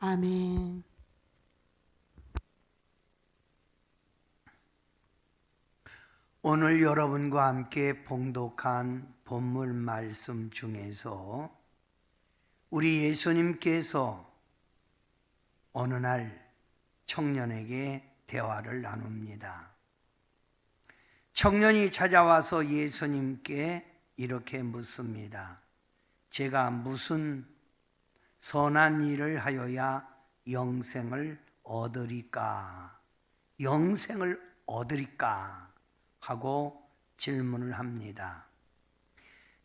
아멘. 오늘 여러분과 함께 봉독한 본문 말씀 중에서 우리 예수님께서 어느 날 청년에게 대화를 나눕니다. 청년이 찾아와서 예수님께 이렇게 묻습니다. 제가 무슨 선한 일을 하여야 영생을 얻으리까? 영생을 얻으리까? 하고 질문을 합니다.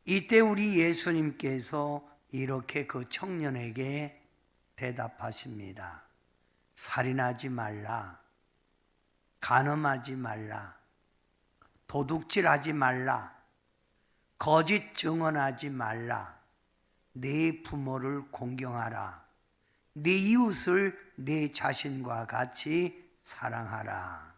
이때 우리 예수님께서 이렇게 그 청년에게 대답하십니다. 살인하지 말라, 간음하지 말라, 도둑질하지 말라, 거짓 증언하지 말라, 네 부모를 공경하라, 네 이웃을 네 자신과 같이 사랑하라.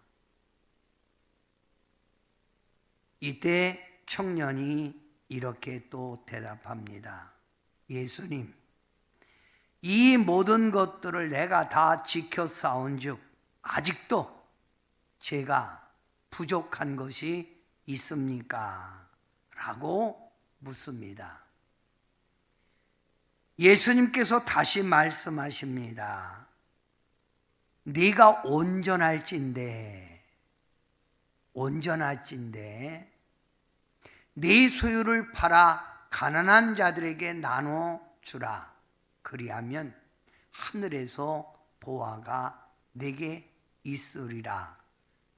이때 청년이 이렇게 또 대답합니다. 예수님, 이 모든 것들을 내가 다 지켜싸운즉 아직도 제가 부족한 것이 있습니까? 라고 묻습니다. 예수님께서 다시 말씀하십니다. 네가 온전할진대 네 소유를 팔아 가난한 자들에게 나눠 주라. 그리하면 하늘에서 보화가 내게 있으리라.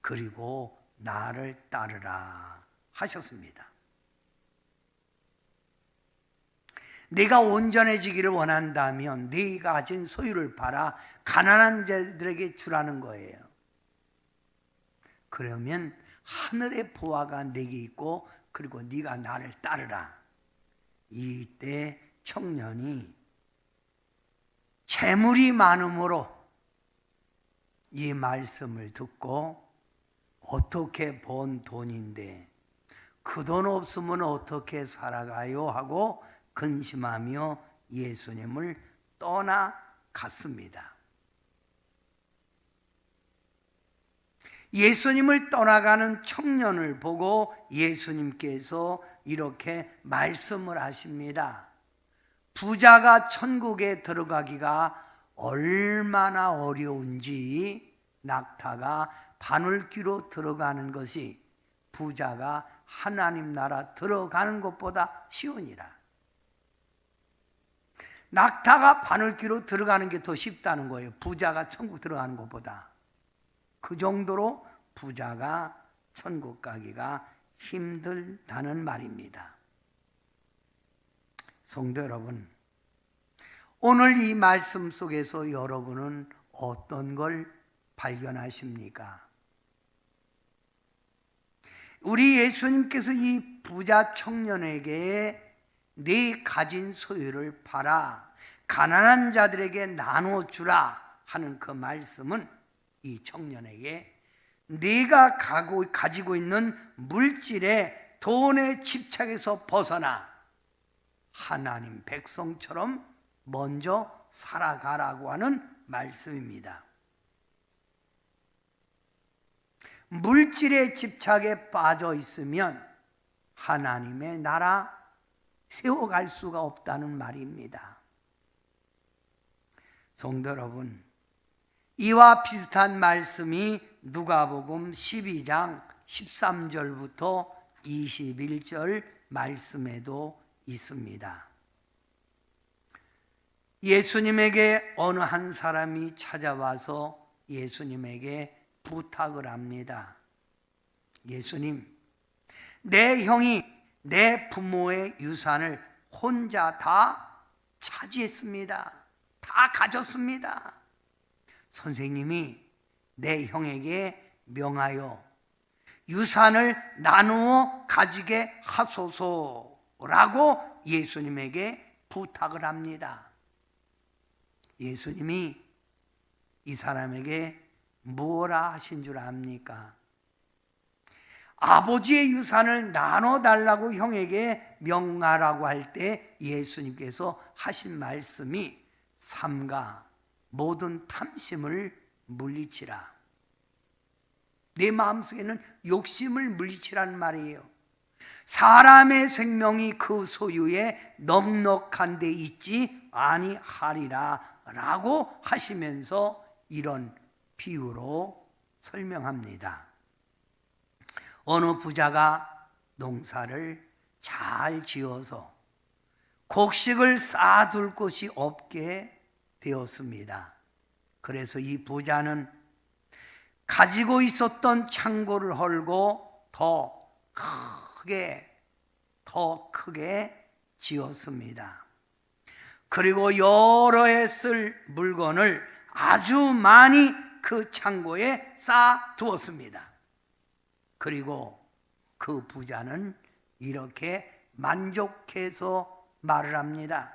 그리고 나를 따르라 하셨습니다. 네가 온전해지기를 원한다면 네가 가진 소유를 팔아 가난한 자들에게 주라는 거예요. 그러면 하늘의 보화가 내게 있고 그리고 네가 나를 따르라. 이때 청년이 재물이 많음으로 이 말씀을 듣고 어떻게 번 돈인데 그 돈 없으면 어떻게 살아가요? 하고 근심하며 예수님을 떠나갔습니다. 예수님을 떠나가는 청년을 보고 예수님께서 이렇게 말씀을 하십니다. 부자가 천국에 들어가기가 얼마나 어려운지 낙타가 바늘귀로 들어가는 것이 부자가 하나님 나라 들어가는 것보다 쉬우니라. 낙타가 바늘귀로 들어가는 게 더 쉽다는 거예요. 부자가 천국 들어가는 것보다. 그 정도로 부자가 천국 가기가 힘들다는 말입니다. 성도 여러분, 오늘 이 말씀 속에서 여러분은 어떤 걸 발견하십니까? 우리 예수님께서 이 부자 청년에게 네 가진 소유를 팔아 가난한 자들에게 나눠주라 하는 그 말씀은 이 청년에게 네가 가지고 있는 물질의 돈의 집착에서 벗어나 하나님 백성처럼 먼저 살아가라고 하는 말씀입니다. 물질의 집착에 빠져 있으면 하나님의 나라 세워갈 수가 없다는 말입니다. 성도 여러분, 이와 비슷한 말씀이 누가복음 12장 13절부터 21절 말씀에도 있습니다. 예수님에게 어느 한 사람이 찾아와서 예수님에게 부탁을 합니다. 예수님, 내 형이 내 부모의 유산을 혼자 다 차지했습니다. 다 가졌습니다. 선생님이 내 형에게 명하여 유산을 나누어 가지게 하소서라고 예수님에게 부탁을 합니다. 예수님이 이 사람에게 뭐라 하신 줄 압니까? 아버지의 유산을 나눠달라고 형에게 명하라고 할 때 예수님께서 하신 말씀이 삼가 모든 탐심을 물리치라. 내 마음속에는 욕심을 물리치라는 말이에요. 사람의 생명이 그 소유에 넉넉한 데 있지 아니하리라 라고 하시면서 이런 비유로 설명합니다. 어느 부자가 농사를 잘 지어서 곡식을 쌓아둘 곳이 없게 되었습니다. 그래서 이 부자는 가지고 있었던 창고를 헐고 더 크게 지었습니다. 그리고 여러 해 쓸 물건을 아주 많이 그 창고에 쌓아 두었습니다. 그리고 그 부자는 이렇게 만족해서 말을 합니다.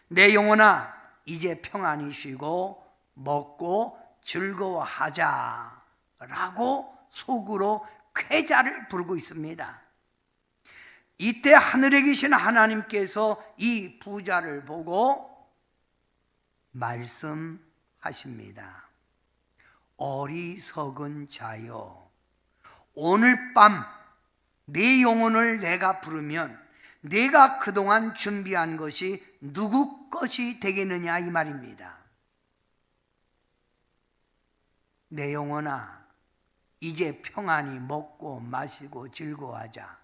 내 영혼아, 이제 평안히 쉬고 먹고 즐거워하자 라고 속으로 쾌자를 부르고 있습니다. 이때 하늘에 계신 하나님께서 이 부자를 보고 말씀하십니다. 어리석은 자여, 오늘 밤 네 영혼을 내가 부르면 내가 그동안 준비한 것이 누구 것이 되겠느냐 이 말입니다. 내 영혼아, 이제 평안히 먹고 마시고 즐거워하자.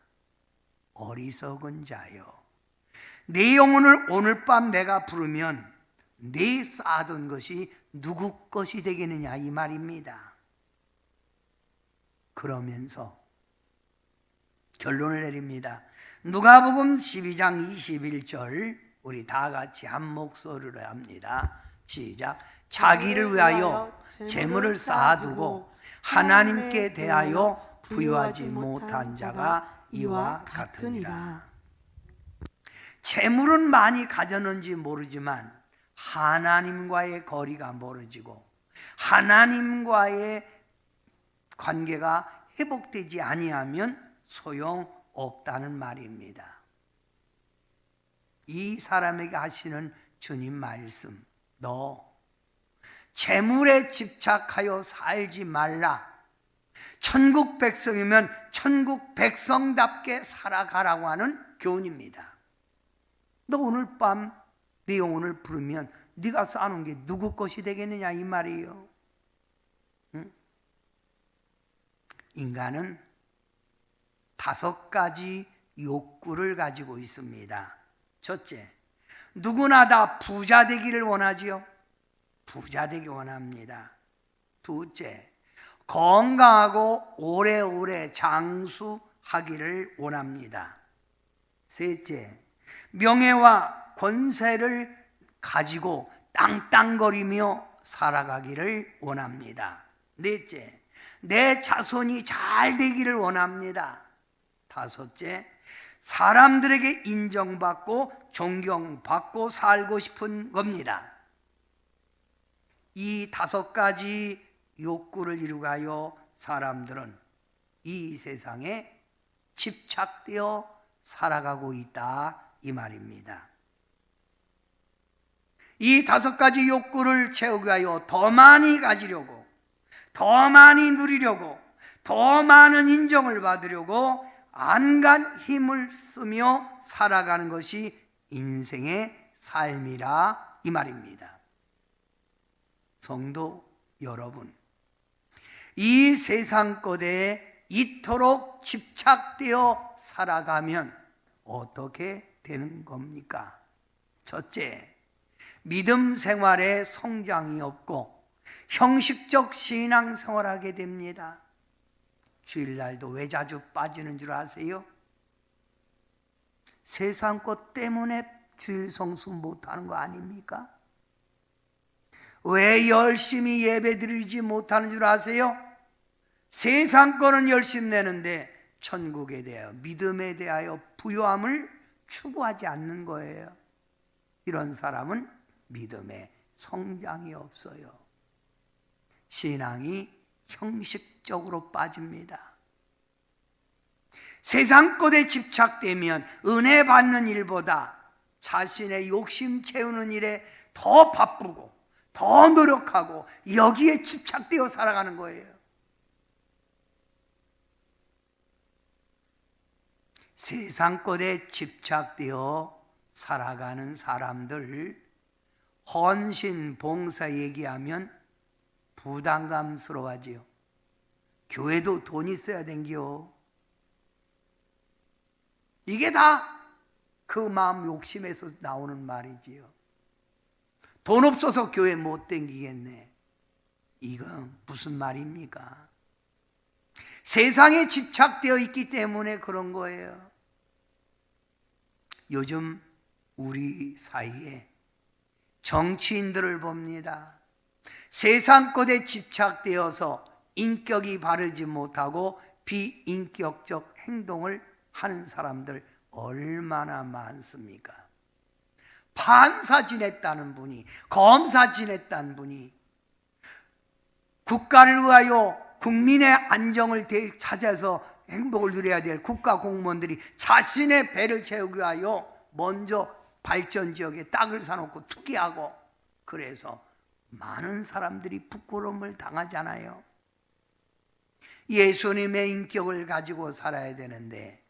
어리석은 자여, 내 영혼을 오늘 밤 내가 부르면 네 쌓아둔 것이 누구 것이 되겠느냐 이 말입니다. 그러면서 결론을 내립니다. 누가복음 12장 21절 우리 다 같이 한 목소리로 합니다. 시작. 자기를 위하여 재물을 쌓아두고 하나님께 대하여 부유하지 못한 자가 이와 같으니라. 재물은 많이 가졌는지 모르지만 하나님과의 거리가 멀어지고 하나님과의 관계가 회복되지 아니하면 소용없다는 말입니다. 이 사람에게 하시는 주님 말씀, 너 재물에 집착하여 살지 말라. 천국 백성이면 천국 백성답게 살아가라고 하는 교훈입니다. 너 오늘 밤 네 영혼을 부르면 네가 쌓아놓은 게 누구 것이 되겠느냐 이 말이에요. 응? 인간은 5가지 욕구를 가지고 있습니다. 첫째, 누구나 다 부자 되기를 원하지요. 부자 되기 원합니다. 둘째, 건강하고 오래오래 장수하기를 원합니다. 셋째, 명예와 권세를 가지고 땅땅거리며 살아가기를 원합니다. 넷째, 내 자손이 잘 되기를 원합니다. 다섯째, 사람들에게 인정받고 존경받고 살고 싶은 겁니다. 이 5가지 욕구를 이루가요 사람들은 이 세상에 집착되어 살아가고 있다 이 말입니다. 이 5가지 욕구를 채우기 위하여 더 많이 가지려고, 더 많이 누리려고, 더 많은 인정을 받으려고 안간 힘을 쓰며 살아가는 것이 인생의 삶이라 이 말입니다. 성도 여러분, 이 세상 것에 이토록 집착되어 살아가면 어떻게 되는 겁니까? 첫째, 믿음 생활에 성장이 없고 형식적 신앙 생활하게 됩니다. 주일날도 왜 자주 빠지는 줄 아세요? 세상 것 때문에 주일 성수 못하는 거 아닙니까? 왜 열심히 예배드리지 못하는 줄 아세요? 세상 거는 열심히 내는데 천국에 대하여, 믿음에 대하여 부요함을 추구하지 않는 거예요. 이런 사람은 믿음에 성장이 없어요. 신앙이 형식적으로 빠집니다. 세상 것에 집착되면 은혜 받는 일보다 자신의 욕심 채우는 일에 더 바쁘고 더 노력하고 여기에 집착되어 살아가는 거예요. 세상 것에 집착되어 살아가는 사람들 헌신, 봉사 얘기하면 부담감스러워하지요. 교회도 돈 있어야 댕겨. 이게 다 그 마음 욕심에서 나오는 말이지요. 돈 없어서 교회 못 댕기겠네. 이건 무슨 말입니까? 세상에 집착되어 있기 때문에 그런 거예요. 요즘 우리 사이에 정치인들을 봅니다. 세상 것에 집착되어서 인격이 바르지 못하고 비인격적 행동을 하는 사람들 얼마나 많습니까? 판사 지냈다는 분이, 검사 지냈다는 분이 국가를 위하여 국민의 안정을 찾아서 행복을 누려야 될 국가 공무원들이 자신의 배를 채우기 위하여 먼저 발전 지역에 땅을 사놓고 투기하고, 그래서 많은 사람들이 부끄러움을 당하잖아요. 예수님의 인격을 가지고 살아야 되는데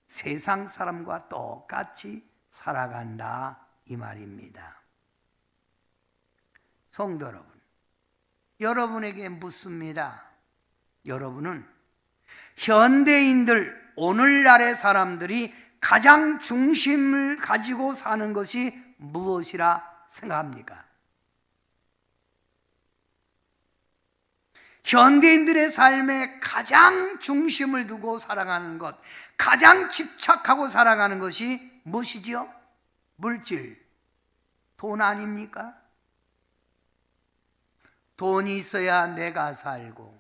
세상 사람과 똑같이 살아간다 이 말입니다. 성도 여러분, 여러분에게 묻습니다. 여러분은 현대인들, 오늘날의 사람들이 가장 중심을 가지고 사는 것이 무엇이라 생각합니까? 현대인들의 삶에 가장 중심을 두고 살아가는 것, 가장 집착하고 살아가는 것이 무엇이지요? 물질, 돈 아닙니까? 돈이 있어야 내가 살고,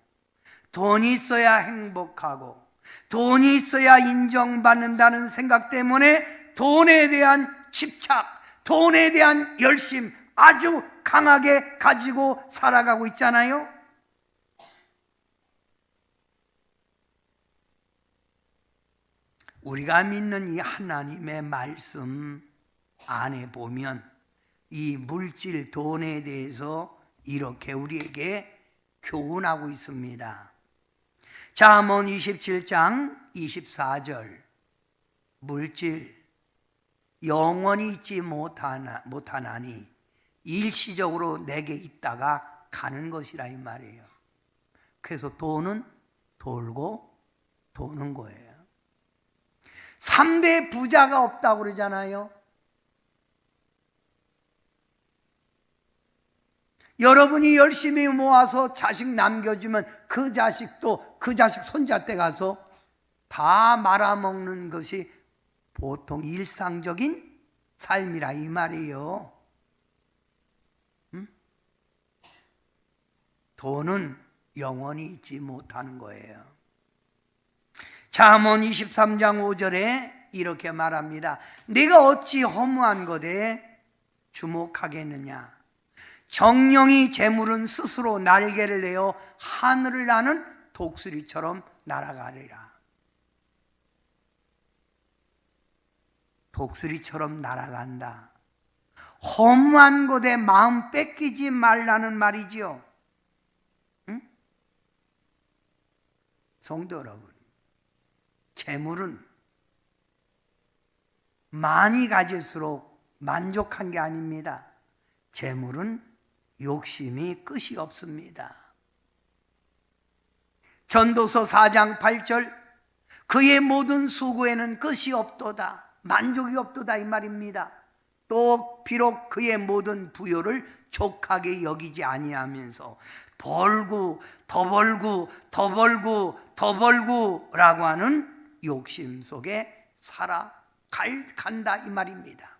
돈이 있어야 행복하고, 돈이 있어야 인정받는다는 생각 때문에 돈에 대한 집착, 돈에 대한 열심 아주 강하게 가지고 살아가고 있잖아요. 우리가 믿는 이 하나님의 말씀 안에 보면 이 물질, 돈에 대해서 이렇게 우리에게 교훈하고 있습니다. 잠언 27장 24절, 물질 영원히 있지 못하나니 일시적으로 내게 있다가 가는 것이라 이 말이에요. 그래서 돈은 돌고 도는 거예요. 3대 부자가 없다고 그러잖아요. 여러분이 열심히 모아서 자식 남겨주면 그 자식도 그 자식 손자 때 가서 다 말아먹는 것이 보통 일상적인 삶이라 이 말이에요. 돈은 영원히 있지 못하는 거예요. 잠언 23장 5절에 이렇게 말합니다. 네가 어찌 허무한 것에 주목하겠느냐? 정령이 재물은 스스로 날개를 내어 하늘을 나는 독수리처럼 날아가리라. 독수리처럼 날아간다. 허무한 것에 마음 뺏기지 말라는 말이지요. 응? 성도 여러분, 재물은 많이 가질수록 만족한 게 아닙니다. 재물은 욕심이 끝이 없습니다. 전도서 4장 8절, 그의 모든 수고에는 끝이 없도다, 만족이 없도다 이 말입니다. 또 비록 그의 모든 부요를 족하게 여기지 아니하면서 벌고 더 벌고 더 벌고 더 벌고라고 하는 욕심 속에 간다 이 말입니다.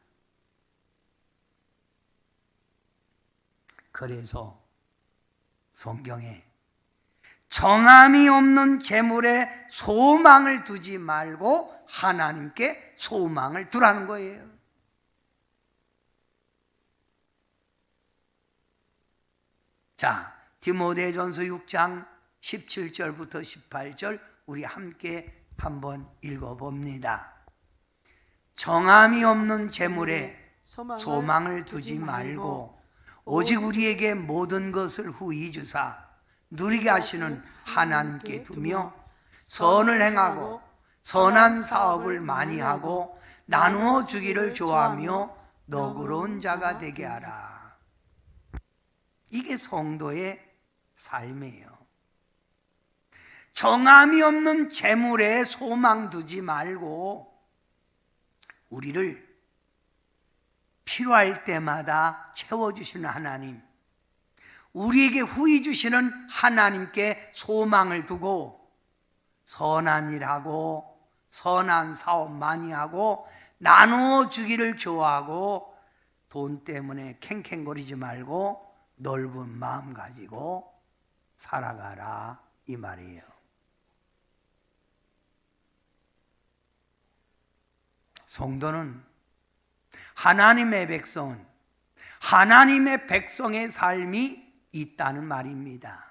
그래서 성경에 정함이 없는 재물에 소망을 두지 말고 하나님께 소망을 두라는 거예요. 자, 디모데전서 6장 17절부터 18절 우리 함께 한번 읽어봅니다. 정함이 없는 재물에 소망을 두지 말고 오직 우리에게 모든 것을 후히 주사 누리게 하시는 하나님께 두며 선을 행하고 선한 사업을 많이 하고 나누어 주기를 좋아하며 너그러운 자가 되게 하라. 이게 성도의 삶이에요. 정함이 없는 재물에 소망 두지 말고 우리를 필요할 때마다 채워주시는 하나님, 우리에게 후히 주시는 하나님께 소망을 두고 선한 일하고 선한 사업 많이 하고 나누어 주기를 좋아하고 돈 때문에 캥캥거리지 말고 넓은 마음 가지고 살아가라 이 말이에요. 성도는 하나님의 백성은 하나님의 백성의 삶이 있다는 말입니다.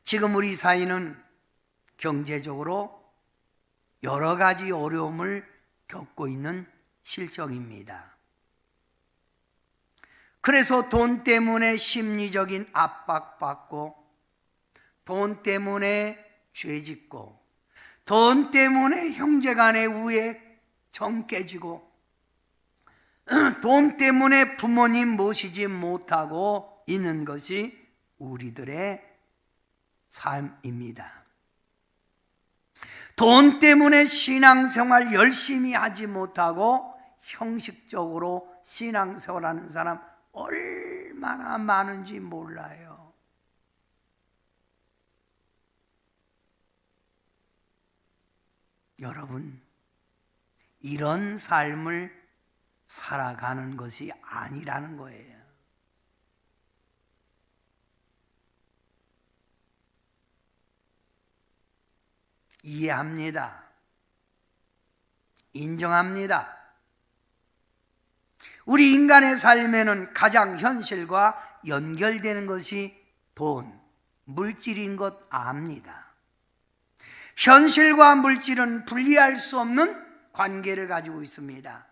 지금 우리 사회는 경제적으로 여러 가지 어려움을 겪고 있는 실정입니다. 그래서 돈 때문에 심리적인 압박받고 돈 때문에 죄짓고 돈 때문에 형제간의 우애 정 깨지고 돈 때문에 부모님 모시지 못하고 있는 것이 우리들의 삶입니다. 돈 때문에 신앙생활 열심히 하지 못하고 형식적으로 신앙생활하는 사람 얼마나 많은지 몰라요. 여러분, 이런 삶을 살아가는 것이 아니라는 거예요. 이해합니다. 인정합니다. 우리 인간의 삶에는 가장 현실과 연결되는 것이 돈, 물질인 것 압니다. 현실과 물질은 분리할 수 없는 관계를 가지고 있습니다.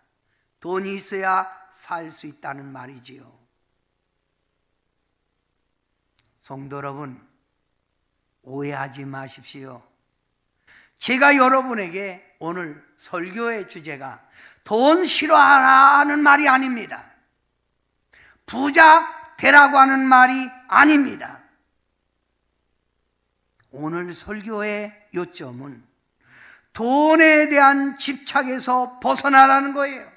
돈이 있어야 살 수 있다는 말이지요. 성도 여러분, 오해하지 마십시오. 제가 여러분에게 오늘 설교의 주제가 돈 싫어하라는 말이 아닙니다. 부자 되라고 하는 말이 아닙니다. 오늘 설교의 요점은 돈에 대한 집착에서 벗어나라는 거예요.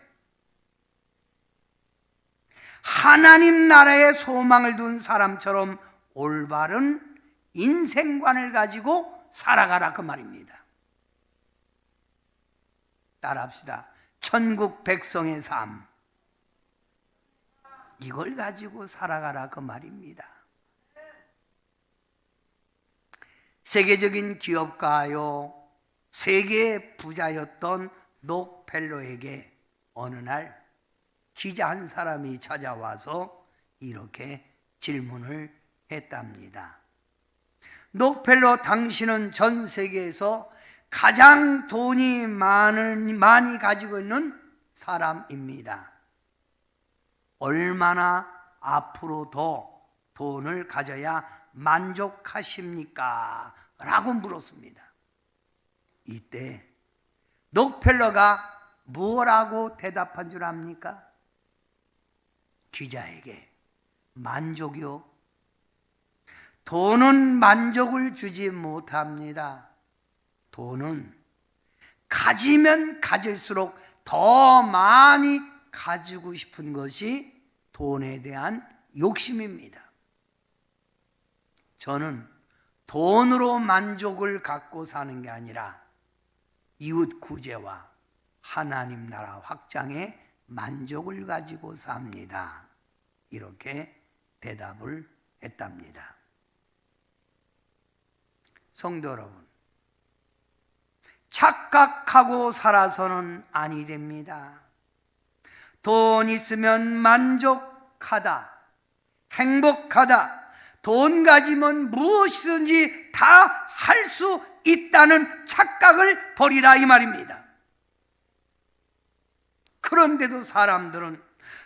하나님 나라에 소망을 둔 사람처럼 올바른 인생관을 가지고 살아가라 그 말입니다. 따라합시다. 천국 백성의 삶, 이걸 가지고 살아가라 그 말입니다. 세계적인 기업가요, 세계 부자였던 록펠러에게 어느 날 기자 한 사람이 찾아와서 이렇게 질문을 했답니다. 록펠러, 당신은 전 세계에서 가장 돈이 많이 가지고 있는 사람입니다. 얼마나 앞으로 더 돈을 가져야 만족하십니까? 라고 물었습니다. 이때 록펠러가 뭐라고 대답한 줄 압니까? 기자에게 만족이요? 돈은 만족을 주지 못합니다. 돈은 가지면 가질수록 더 많이 가지고 싶은 것이 돈에 대한 욕심입니다. 저는 돈으로 만족을 갖고 사는 게 아니라 이웃 구제와 하나님 나라 확장에 만족을 가지고 삽니다. 이렇게 대답을 했답니다. 성도 여러분, 착각하고 살아서는 아니 됩니다. 돈 있으면 만족하다, 행복하다, 돈 가지면 무엇이든지 다 할 수 있다는 착각을 버리라 이 말입니다. 그런데도 사람들은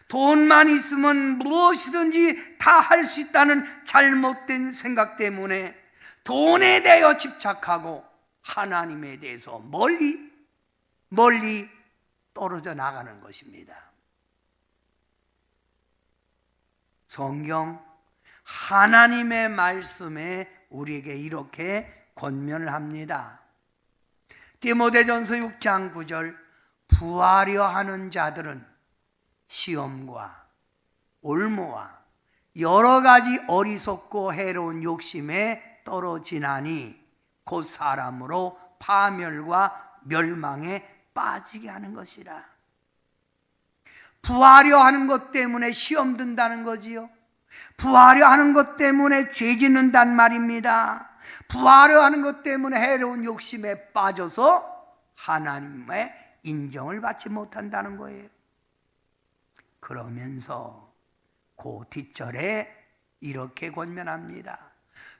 돈만 있으면 무엇이든지 다 할 수 있다는 잘못된 생각 때문에 돈에 대하여 집착하고 하나님에 대해서 멀리 떨어져 나가는 것입니다. 성경 하나님의 말씀에 우리에게 이렇게 권면을 합니다. 디모데전서 6장 9절, 부하려 하는 자들은 시험과 올무와 여러 가지 어리석고 해로운 욕심에 떨어지나니 곧 사람으로 파멸과 멸망에 빠지게 하는 것이라. 부하려 하는 것 때문에 시험 든다는 거지요. 부하려 하는 것 때문에 죄 짓는단 말입니다. 부하려 하는 것 때문에 해로운 욕심에 빠져서 하나님의 인정을 받지 못한다는 거예요. 그러면서 그 뒷절에 이렇게 권면합니다.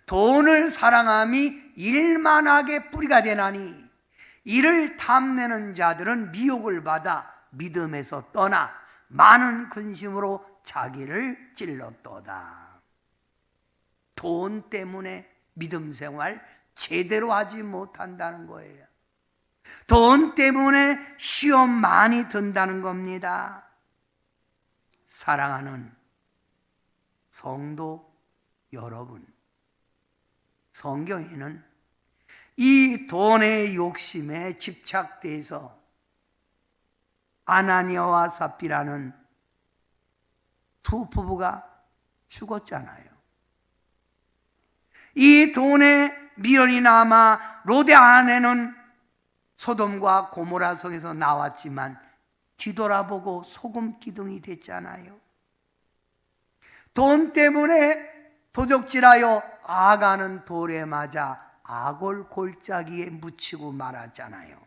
돈을 사랑함이 일만하게 뿌리가 되나니 이를 탐내는 자들은 미혹을 받아 믿음에서 떠나 많은 근심으로 자기를 찔렀도다. 돈 때문에 믿음 생활 제대로 하지 못한다는 거예요. 돈 때문에 시험 많이 든다는 겁니다. 사랑하는 성도 여러분, 성경에는 이 돈의 욕심에 집착돼서 아나니아와 삽비라는 두 부부가 죽었잖아요. 이 돈에 미련이 남아 롯의 아내는 소돔과 고모라 성에서 나왔지만 뒤돌아보고 소금 기둥이 됐잖아요. 돈 때문에 도적질하여 아가는 돌에 맞아 아골 골짜기에 묻히고 말았잖아요.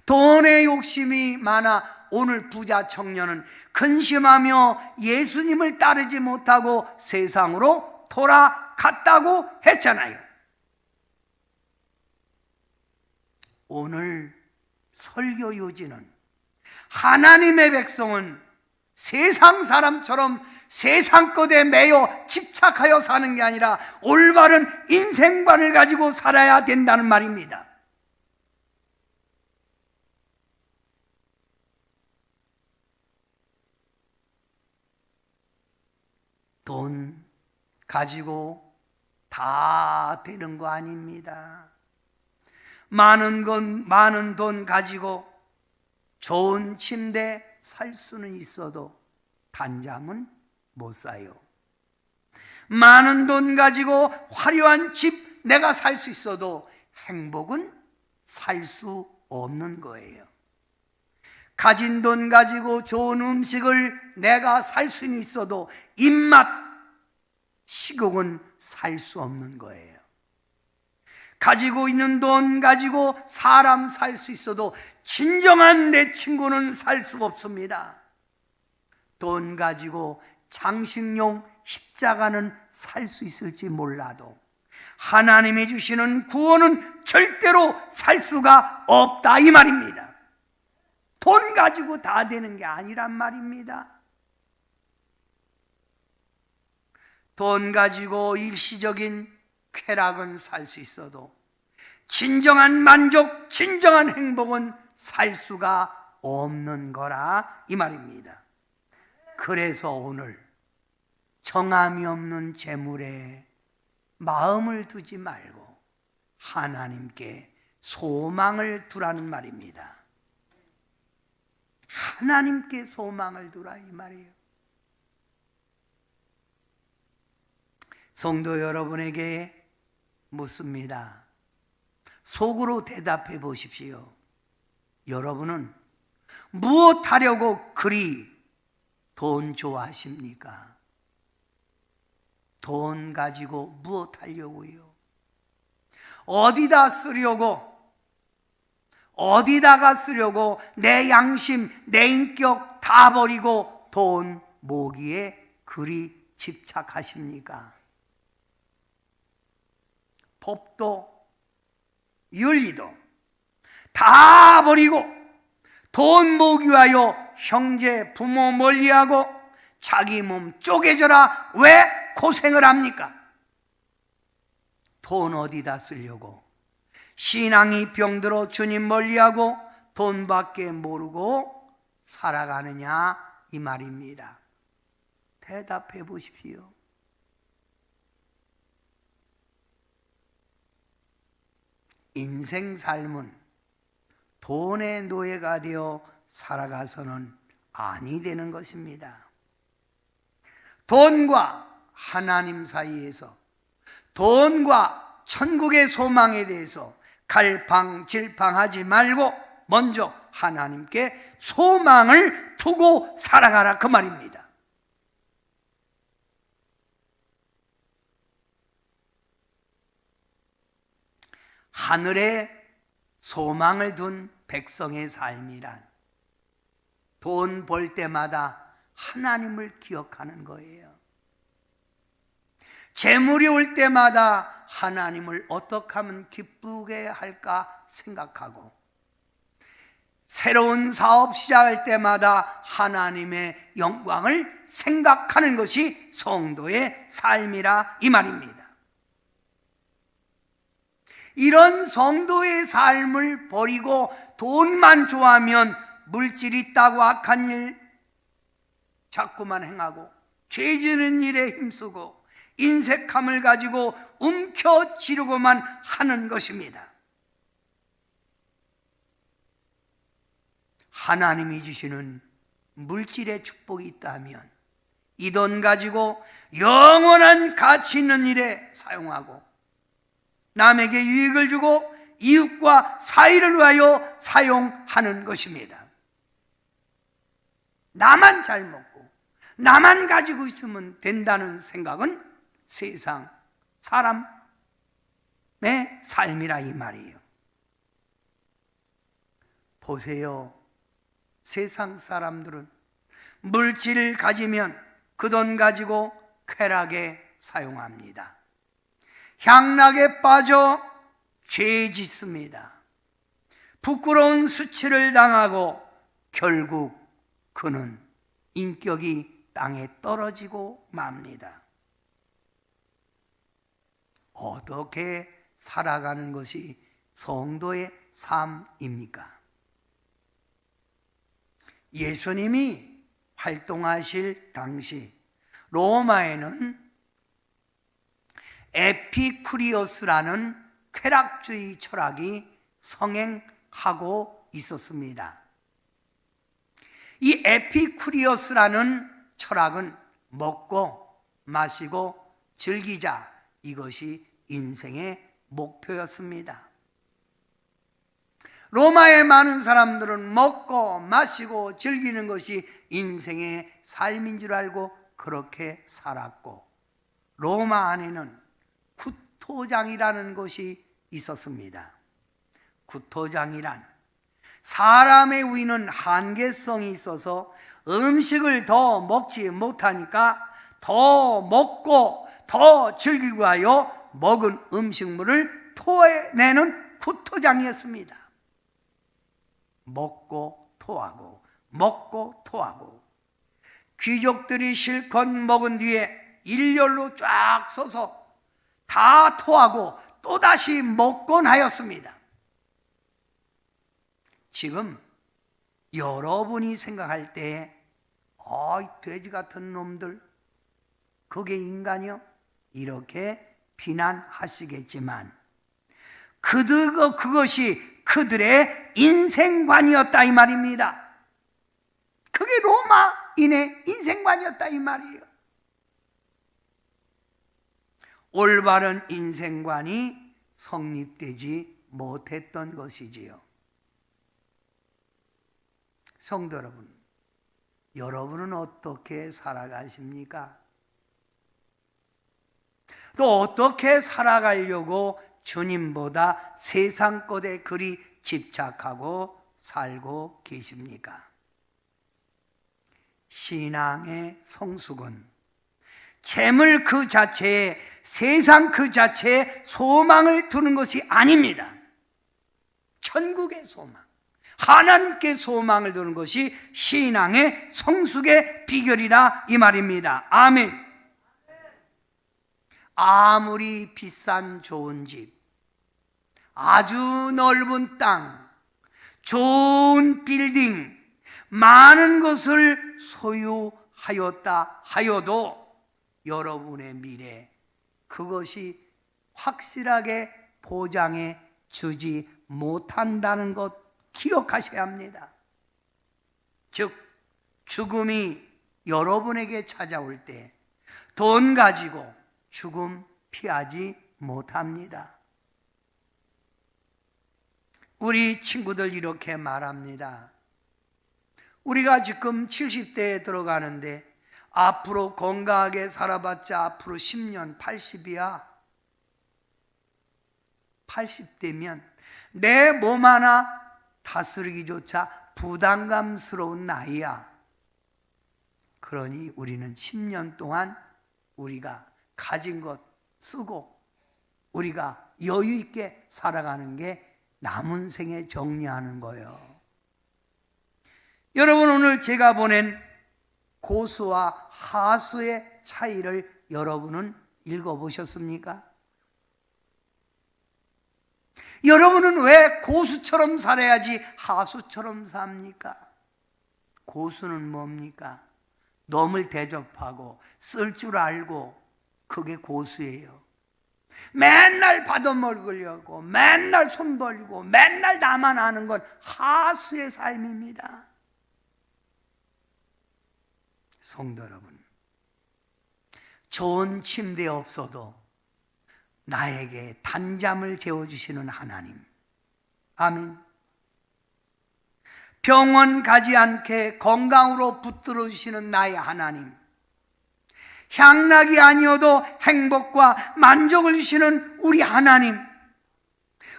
돈의 욕심이 많아 오늘 부자 청년은 근심하며 예수님을 따르지 못하고 세상으로 돌아갔다고 했잖아요. 오늘 설교 요지는 하나님의 백성은 세상 사람처럼 세상 것에 매여 집착하여 사는 게 아니라 올바른 인생관을 가지고 살아야 된다는 말입니다. 돈 가지고 다 되는 거 아닙니다. 많은 돈 가지고 좋은 침대 살 수는 있어도 단잠은 못 사요. 많은 돈 가지고 화려한 집 내가 살 수 있어도 행복은 살 수 없는 거예요. 가진 돈 가지고 좋은 음식을 내가 살 수는 있어도 입맛, 식욕은 살 수 없는 거예요. 가지고 있는 돈 가지고 사람 살 수 있어도 진정한 내 친구는 살 수가 없습니다. 돈 가지고 장식용 십자가는 살 수 있을지 몰라도 하나님이 주시는 구원은 절대로 살 수가 없다 이 말입니다. 돈 가지고 다 되는 게 아니란 말입니다. 돈 가지고 일시적인 쾌락은 살 수 있어도 진정한 만족, 진정한 행복은 살 수가 없는 거라 이 말입니다. 그래서 오늘 정함이 없는 재물에 마음을 두지 말고 하나님께 소망을 두라는 말입니다. 하나님께 소망을 두라 이 말이에요. 성도 여러분에게 묻습니다. 속으로 대답해 보십시오. 여러분은 무엇하려고 그리 돈 좋아하십니까? 돈 가지고 무엇하려고요? 어디다 쓰려고? 어디다가 쓰려고 내 양심, 내 인격 다 버리고 돈 모기에 그리 집착하십니까? 법도 윤리도 다 버리고 돈 모으기 위하여 형제 부모 멀리하고 자기 몸 쪼개져라 왜 고생을 합니까? 돈 어디다 쓰려고? 신앙이 병들어 주님 멀리하고 돈밖에 모르고 살아가느냐 이 말입니다. 대답해 보십시오. 인생 삶은 돈의 노예가 되어 살아가서는 아니 되는 것입니다. 돈과 하나님 사이에서, 돈과 천국의 소망에 대해서 갈팡질팡하지 말고 먼저 하나님께 소망을 두고 살아가라 그 말입니다. 하늘에 소망을 둔 백성의 삶이란 돈 벌 때마다 하나님을 기억하는 거예요. 재물이 올 때마다 하나님을 어떻게 하면 기쁘게 할까 생각하고, 새로운 사업 시작할 때마다 하나님의 영광을 생각하는 것이 성도의 삶이라 이 말입니다. 이런 성도의 삶을 버리고 돈만 좋아하면 물질이 있다고 악한 일 자꾸만 행하고 죄 지는 일에 힘쓰고 인색함을 가지고 움켜쥐려고만 하는 것입니다. 하나님이 주시는 물질의 축복이 있다면 이 돈 가지고 영원한 가치 있는 일에 사용하고 남에게 유익을 주고 이웃과 사이를 위하여 사용하는 것입니다. 나만 잘 먹고 나만 가지고 있으면 된다는 생각은 세상 사람의 삶이라 이 말이에요. 보세요. 세상 사람들은 물질을 가지면 그 돈 가지고 쾌락에 사용합니다. 향락에 빠져 죄 짓습니다. 부끄러운 수치를 당하고 결국 그는 인격이 땅에 떨어지고 맙니다. 어떻게 살아가는 것이 성도의 삶입니까? 예수님이 활동하실 당시 로마에는 에피쿠리오스라는 쾌락주의 철학이 성행하고 있었습니다. 이 에피쿠리오스라는 철학은 먹고 마시고 즐기자, 이것이 인생의 목표였습니다. 로마의 많은 사람들은 먹고 마시고 즐기는 것이 인생의 삶인 줄 알고 그렇게 살았고, 로마 안에는 구토장이라는 것이 있었습니다. 구토장이란 사람의 위는 한계성이 있어서 음식을 더 먹지 못하니까 더 먹고 더 즐기기 위하여 먹은 음식물을 토해내는 구토장이었습니다. 먹고 토하고 먹고 토하고, 귀족들이 실컷 먹은 뒤에 일렬로 쫙 서서 다 토하고 또다시 먹곤 하였습니다. 지금 여러분이 생각할 때 돼지 같은 놈들, 그게 인간이요? 이렇게 비난하시겠지만 그것이 그들의 인생관이었다 이 말입니다. 그게 로마인의 인생관이었다 이 말이에요. 올바른 인생관이 성립되지 못했던 것이지요. 성도 여러분, 여러분은 어떻게 살아가십니까? 또 어떻게 살아가려고 주님보다 세상 것에 그리 집착하고 살고 계십니까? 신앙의 성숙은 재물 그 자체에, 세상 그 자체에 소망을 두는 것이 아닙니다. 천국의 소망, 하나님께 소망을 두는 것이 신앙의 성숙의 비결이라 이 말입니다. 아멘. 아무리 비싼 좋은 집, 아주 넓은 땅, 좋은 빌딩, 많은 것을 소유하였다 하여도 여러분의 미래, 그것이 확실하게 보장해 주지 못한다는 것 기억하셔야 합니다. 즉, 죽음이 여러분에게 찾아올 때 돈 가지고 죽음 피하지 못합니다. 우리 친구들 이렇게 말합니다. 우리가 지금 70대에 들어가는데 앞으로 건강하게 살아봤자 앞으로 10년 80이야. 80대면 내 몸 하나 다스리기조차 부담감스러운 나이야. 그러니 우리는 10년 동안 우리가 가진 것 쓰고 우리가 여유 있게 살아가는 게 남은 생에 정리하는 거예요. 여러분, 오늘 제가 보낸 고수와 하수의 차이를 여러분은 읽어보셨습니까? 여러분은 왜 고수처럼 살아야지 하수처럼 삽니까? 고수는 뭡니까? 넘을 대접하고 쓸 줄 알고, 그게 고수예요. 맨날 받아먹으려고 맨날 손 벌리고 맨날 나만 아는 건 하수의 삶입니다. 성도 여러분, 좋은 침대 없어도 나에게 단잠을 재워주시는 하나님, 아멘. 병원 가지 않게 건강으로 붙들어 주시는 나의 하나님, 향락이 아니어도 행복과 만족을 주시는 우리 하나님,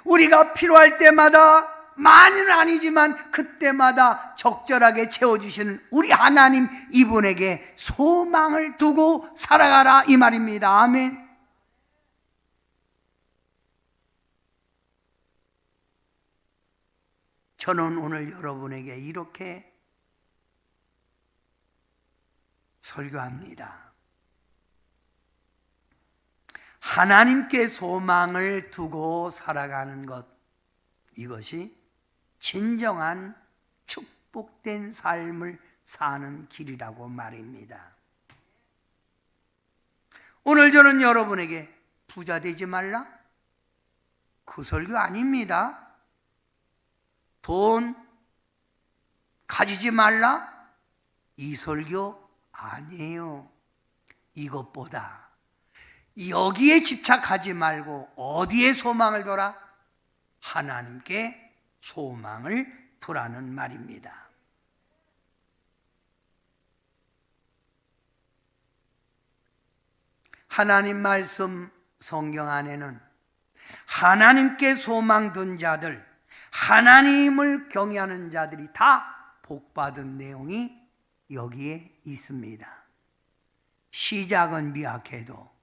우리가 필요할 때마다, 많이는 아니지만 그때마다 적절하게 채워주시는 우리 하나님, 이분에게 소망을 두고 살아가라 이 말입니다. 아멘. 저는 오늘 여러분에게 이렇게 설교합니다. 하나님께 소망을 두고 살아가는 것, 이것이 진정한 축복된 삶을 사는 길이라고 말입니다. 오늘 저는 여러분에게 부자 되지 말라? 그 설교 아닙니다. 돈 가지지 말라? 이 설교 아니에요. 이것보다 여기에 집착하지 말고 어디에 소망을 둬라? 하나님께 소망을 두라는 말입니다. 하나님 말씀 성경 안에는 하나님께 소망 둔 자들, 하나님을 경외하는 자들이 다 복받은 내용이 여기에 있습니다. 시작은 미약해도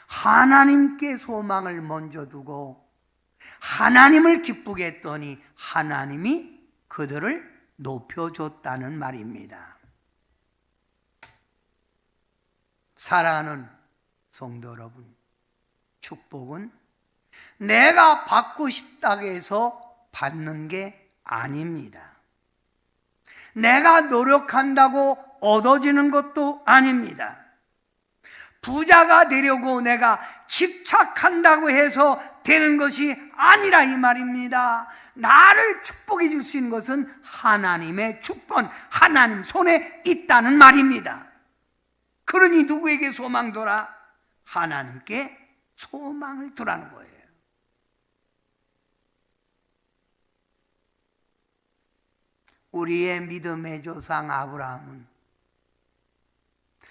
하나님께 소망을 먼저 두고 하나님을 기쁘게 했더니 하나님이 그들을 높여줬다는 말입니다. 사랑하는 성도 여러분, 축복은 내가 받고 싶다고 해서 받는 게 아닙니다. 내가 노력한다고 얻어지는 것도 아닙니다. 부자가 되려고 내가 집착한다고 해서 되는 것이 아니라 이 말입니다. 나를 축복해 줄 수 있는 것은 하나님의 축복, 하나님 손에 있다는 말입니다. 그러니 누구에게 소망 둬라? 하나님께 소망을 두라는 거예요. 우리의 믿음의 조상 아브라함은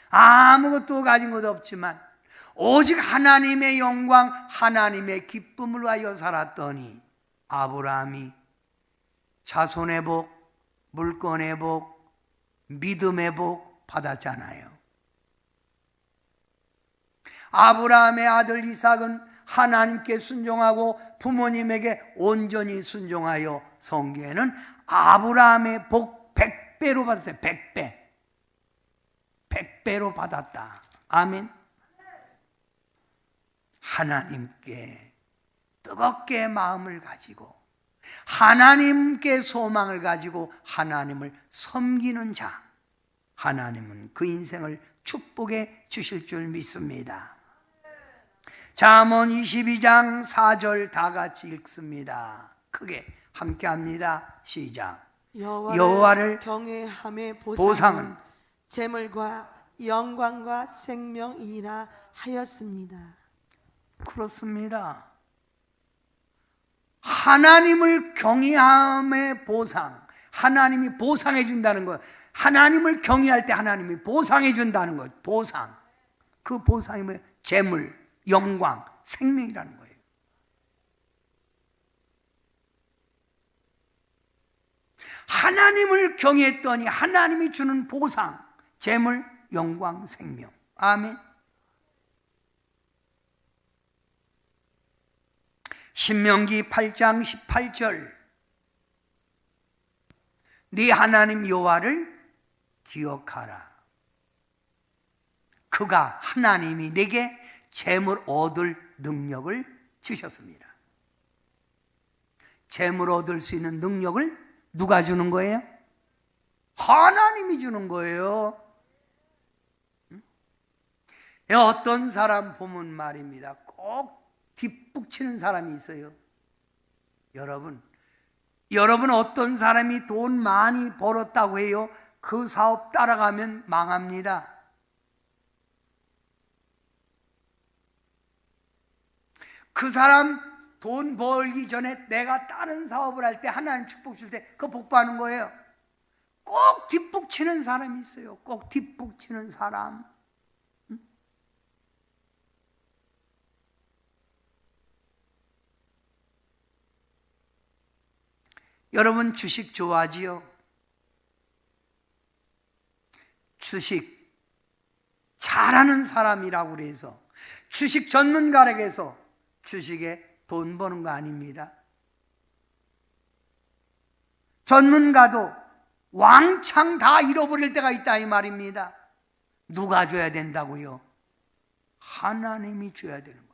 아무것도 가진 것 없지만 오직 하나님의 영광, 하나님의 기쁨을 위하여 살았더니 아브라함이 자손의 복, 물건의 복, 믿음의 복 받았잖아요. 아브라함의 아들 이삭은 하나님께 순종하고 부모님에게 온전히 순종하여 성경에는 아브라함의 복 100배로 받았어요. 100배. 100배로 받았다. 아멘. 하나님께 뜨겁게 마음을 가지고 하나님께 소망을 가지고 하나님을 섬기는 자, 하나님은 그 인생을 축복해 주실 줄 믿습니다. 잠언 22장 4절 다 같이 읽습니다. 크게 함께 합니다. 시작. 여호와를 경외함의 보상은 보상은 재물과 영광과 생명이라 하였습니다. 그렇습니다. 하나님을 경외함의 보상, 하나님이 보상해 준다는 것, 하나님을 경외할 때 하나님이 보상해 준다는 것, 보상. 그 보상이 뭐예요? 재물, 영광, 생명이라는 거예요. 하나님을 경외했더니 하나님이 주는 보상, 재물, 영광, 생명. 아멘. 신명기 8장 18절. 네 하나님 여호와를 기억하라. 그가 하나님이 내게 재물 얻을 능력을 주셨습니다. 재물 얻을 수 있는 능력을 누가 주는 거예요? 하나님이 주는 거예요. 어떤 사람 보면 말입니다. 꼭 뒷북치는 사람이 있어요. 여러분 어떤 사람이 돈 많이 벌었다고 해요? 그 사업 따라가면 망합니다. 그 사람 돈 벌기 전에 내가 다른 사업을 할 때 하나님 축복 줄 때 그거 복 받는 거예요. 꼭 뒷북치는 사람이 있어요. 꼭 뒷북치는 사람. 여러분 주식 좋아하지요? 주식 잘하는 사람이라고 그래서 주식 전문가에게서 주식에 돈 버는 거 아닙니다. 전문가도 왕창 다 잃어버릴 때가 있다 이 말입니다. 누가 줘야 된다고요? 하나님이 줘야 되는 거예요.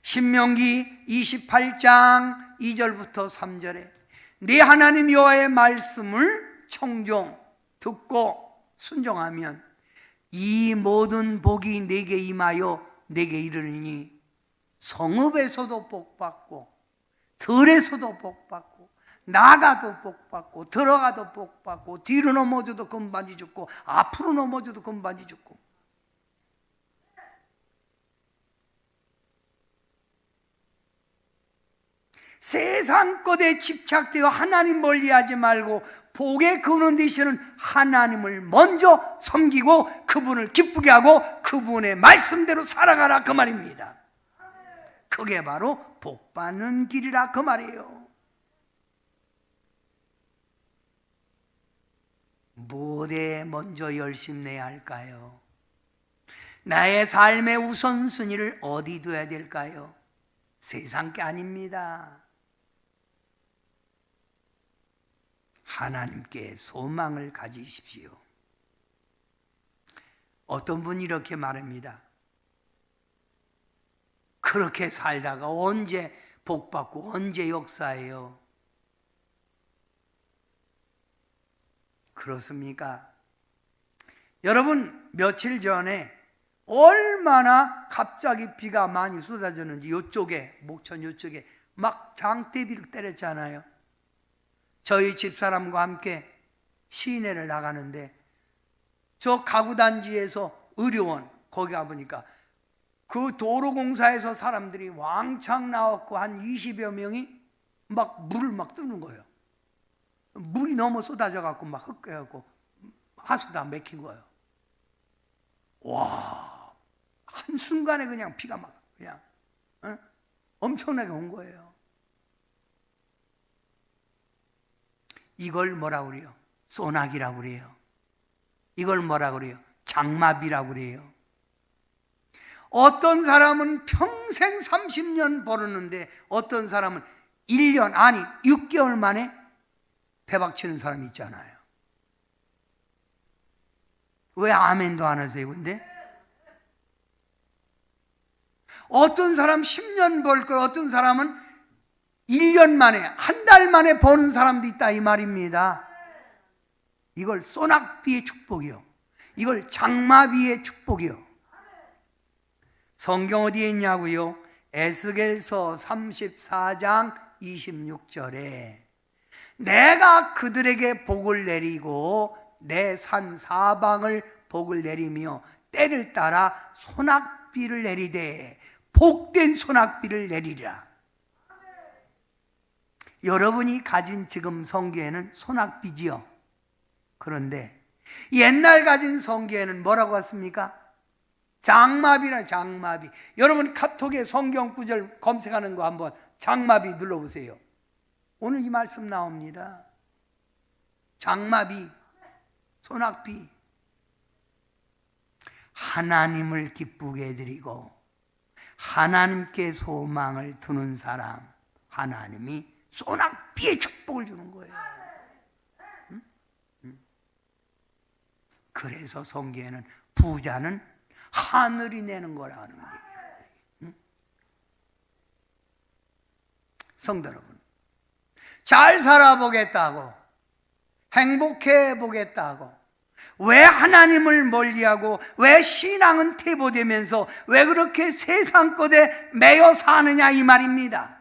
신명기 28장 2절부터 3절에 네 하나님 여호와의 말씀을 청종 듣고 순종하면 이 모든 복이 내게 임하여 내게 이르니 성읍에서도 복받고 들에서도 복받고 나가도 복받고 들어가도 복받고 뒤로 넘어져도 금반지 죽고 앞으로 넘어져도 금반지 죽고 세상 것에 집착되어 하나님 멀리하지 말고 복의 근원 되시는 하나님을 먼저 섬기고 그분을 기쁘게 하고 그분의 말씀대로 살아가라 그 말입니다. 그게 바로 복 받는 길이라 그 말이에요. 무엇에 먼저 열심내야 할까요? 나의 삶의 우선순위를 어디 둬야 될까요? 세상 게 아닙니다. 하나님께 소망을 가지십시오. 어떤 분이 이렇게 말합니다. 그렇게 살다가 언제 복받고 언제 역사해요? 그렇습니까? 여러분 며칠 전에 얼마나 갑자기 비가 많이 쏟아졌는지 이쪽에 목천 이쪽에 막 장대비를 때렸잖아요. 저희 집사람과 함께 시내를 나가는데 저 가구단지에서 의료원 거기 가보니까 그 도로공사에서 사람들이 왕창 나왔고 한 20여 명이 막 물을 막 뜨는 거예요. 물이 너무 쏟아져 갖고 막 흑해갖고 하수 다 맥힌 거예요. 와, 한순간에 그냥 비가 막 그냥 엄청나게 온 거예요. 이걸 뭐라고 그래요? 소나기라고 그래요. 이걸 뭐라고 그래요? 장마비라고 그래요. 어떤 사람은 평생 30년 벌었는데 어떤 사람은 1년, 아니 6개월 만에 대박 치는 사람이 있잖아요. 왜 아멘도 안 하세요? 근데 어떤 사람 10년 벌 걸, 어떤 사람은 1년 만에, 한 달 만에 버는 사람도 있다 이 말입니다. 이걸 소낙비의 축복이요, 이걸 장마비의 축복이요. 성경 어디에 있냐고요? 에스겔서 34장 26절에 내가 그들에게 복을 내리고 내 산 사방을 복을 내리며 때를 따라 소낙비를 내리되 복된 소낙비를 내리리라. 여러분이 가진 지금 성경에는 소낙비지요. 그런데 옛날 가진 성경에는 뭐라고 했습니까? 장마비라, 장마비. 여러분 카톡에 성경 구절 검색하는 거 한번 장마비 눌러보세요. 오늘 이 말씀 나옵니다. 장마비, 소낙비. 하나님을 기쁘게 해드리고 하나님께 소망을 두는 사람, 하나님이 소낙비의 축복을 주는 거예요. 그래서 성경에는 부자는 하늘이 내는 거라는 거예요. 성도 여러분, 잘 살아보겠다고, 행복해 보겠다고, 왜 하나님을 멀리하고 왜 신앙은 퇴보되면서 왜 그렇게 세상 것에 매여 사느냐 이 말입니다.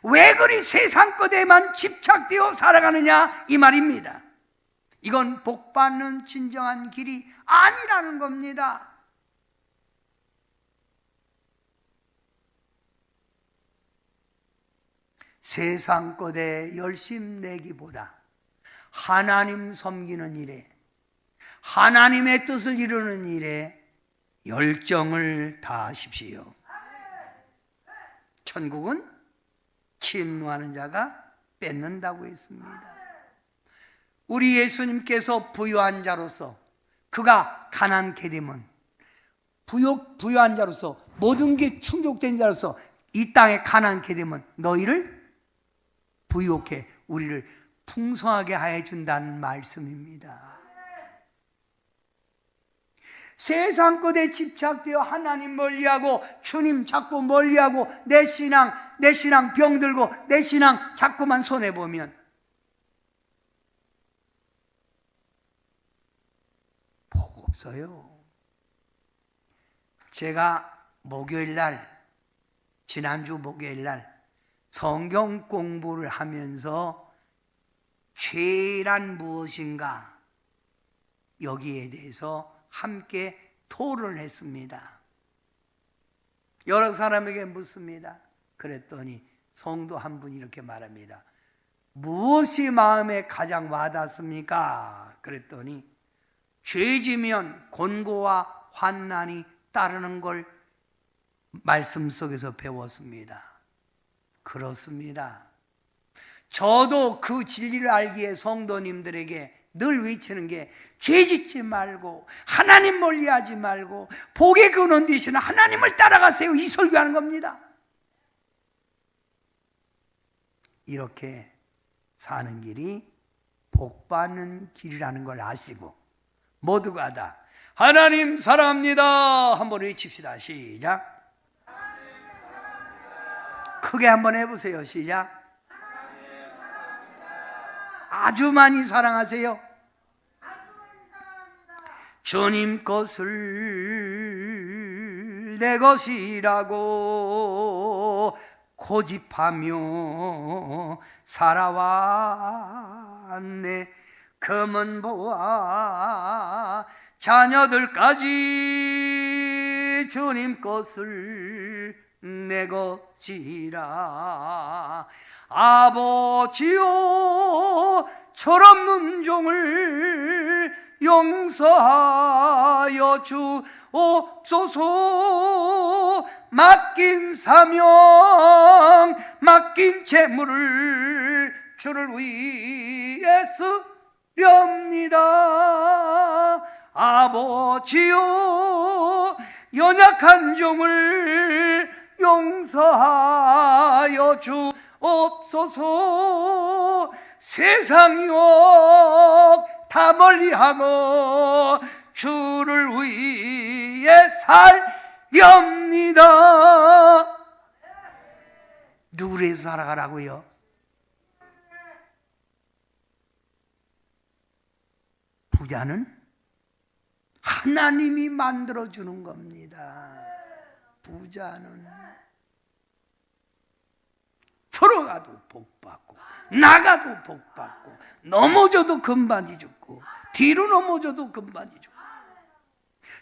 왜 그리 세상 것에만 집착되어 살아가느냐 이 말입니다. 이건 복받는 진정한 길이 아니라는 겁니다. 세상 것에 열심 내기보다 하나님 섬기는 일에, 하나님의 뜻을 이루는 일에 열정을 다하십시오. 천국은 침노하는 자가 뺏는다고 했습니다. 우리 예수님께서 부유한 자로서, 그가 가난케 되면 부유한 자로서, 모든 게 충족된 자로서 이 땅에 가난케 되면 너희를 부유케, 우리를 풍성하게 하여 준다는 말씀입니다. 세상 것에 집착되어 하나님 멀리하고 주님 자꾸 멀리하고 내 신앙 병들고 내 신앙 자꾸만 손해보면 복 없어요. 제가 지난주 목요일 날 성경 공부를 하면서 죄란 무엇인가, 여기에 대해서 함께 토론을 했습니다. 여러 사람에게 묻습니다. 그랬더니 성도 한 분이 이렇게 말합니다. 무엇이 마음에 가장 와닿습니까? 그랬더니 죄지면 곤고와 환난이 따르는 걸 말씀 속에서 배웠습니다. 그렇습니다. 저도 그 진리를 알기에 성도님들에게 늘 외치는 게 죄짓지 말고 하나님 멀리하지 말고 복의 근원 되시는 하나님을 따라가세요, 이 설교하는 겁니다. 이렇게 사는 길이 복받는 길이라는 걸 아시고 모두가 다 하나님 사랑합니다 한번 외칩시다. 시작. 크게 한번 해보세요. 시작. 아주 많이 사랑하세요. 주님 것을 내 것이라고 고집하며 살아왔네. 금은 보아 자녀들까지 주님 것을 내 것이라. 아버지여 철없는 종을 용서하여 주옵소서. 맡긴 사명 맡긴 재물을 주를 위해 쓰렵니다. 아버지여 연약한 종을 용서하여 주옵소서. 세상 유혹 다 멀리하고 주를 위해 살렵니다. 누구를 위해서 살아가라고요? 부자는 하나님이 만들어주는 겁니다. 부자는 들어가도 복받고 나가도 복받고 넘어져도 금반지 죽고 뒤로 넘어져도 금반지 죽고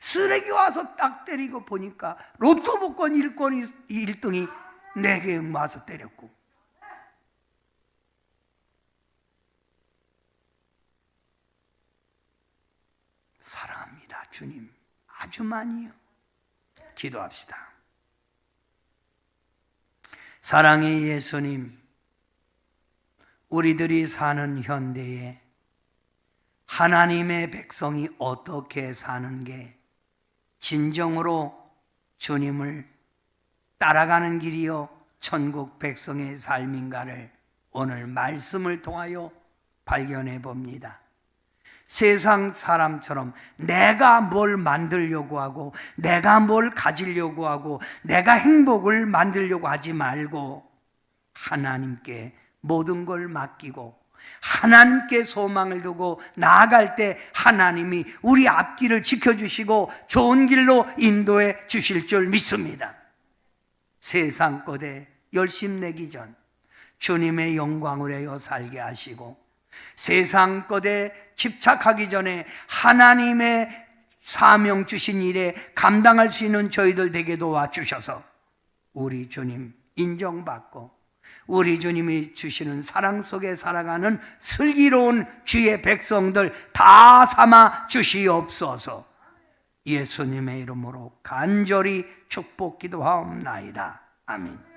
쓰레기 와서 딱 때리고 보니까 로또 복권 1등이 내게 와서 때렸고 사랑합니다. 주님 아주 많이요. 기도합시다. 사랑의 예수님, 우리들이 사는 현대에 하나님의 백성이 어떻게 사는 게 진정으로 주님을 따라가는 길이요 천국 백성의 삶인가를 오늘 말씀을 통하여 발견해 봅니다. 세상 사람처럼 내가 뭘 만들려고 하고 내가 뭘 가지려고 하고 내가 행복을 만들려고 하지 말고 하나님께 모든 걸 맡기고 하나님께 소망을 두고 나아갈 때 하나님이 우리 앞길을 지켜주시고 좋은 길로 인도해 주실 줄 믿습니다. 세상 것에 열심 내기 전 주님의 영광을 위하여 살게 하시고 세상 것에 집착하기 전에 하나님의 사명 주신 일에 감당할 수 있는 저희들 되게 도와주셔서 우리 주님 인정받고 우리 주님이 주시는 사랑 속에 살아가는 슬기로운 주의 백성들 다 삼아 주시옵소서. 예수님의 이름으로 간절히 축복 기도하옵나이다. 아멘.